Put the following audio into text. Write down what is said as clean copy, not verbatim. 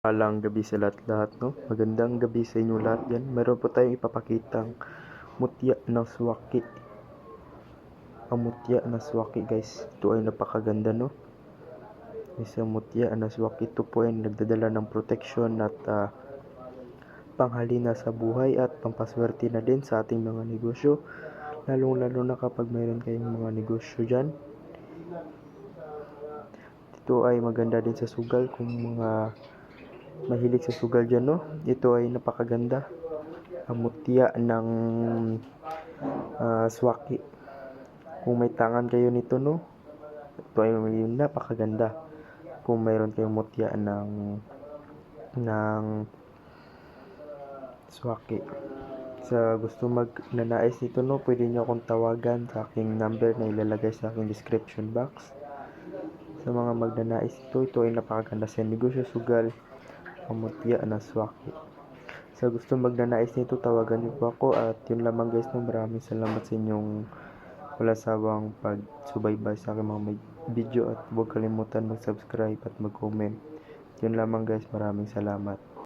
Palang gabi sa lahat-lahat, no? Magandang gabi sa inyo lahat yan. Meron po tayong ipapakitang mutya ng swaki. Ang mutya ng swaki, guys. Ito ay napakaganda, no? Isang mutya ng swaki. Ito po ay nagdadala ng proteksyon at panghalina sa buhay at pampaswerte na din sa ating mga negosyo. Lalong-lalo na kapag mayroon kayong mga negosyo dyan. Ito ay maganda din sa sugal kung mga mahilig sa sugal dyan, no? Ito ay napakaganda. Ang mutya ng swaki. Kung may tangan kayo nito, no? Ito ay napakaganda. Kung mayroon kayong mutya ng swaki. Sa gusto magnanais nito, no? Pwede nyo akong tawagan sa aking number na ilalagay sa aking description box. Sa mga magnanais ito ay napakaganda sa negosyo sugal. Ang mutya na swaki. Sa gusto magnanais nito, tawagan niyo po ako at yun lamang guys, no? Maraming salamat sa inyong wala sawang pagsubaybay sa aking mga video at huwag kalimutan mag-subscribe at mag-comment. Yun lamang guys, maraming salamat.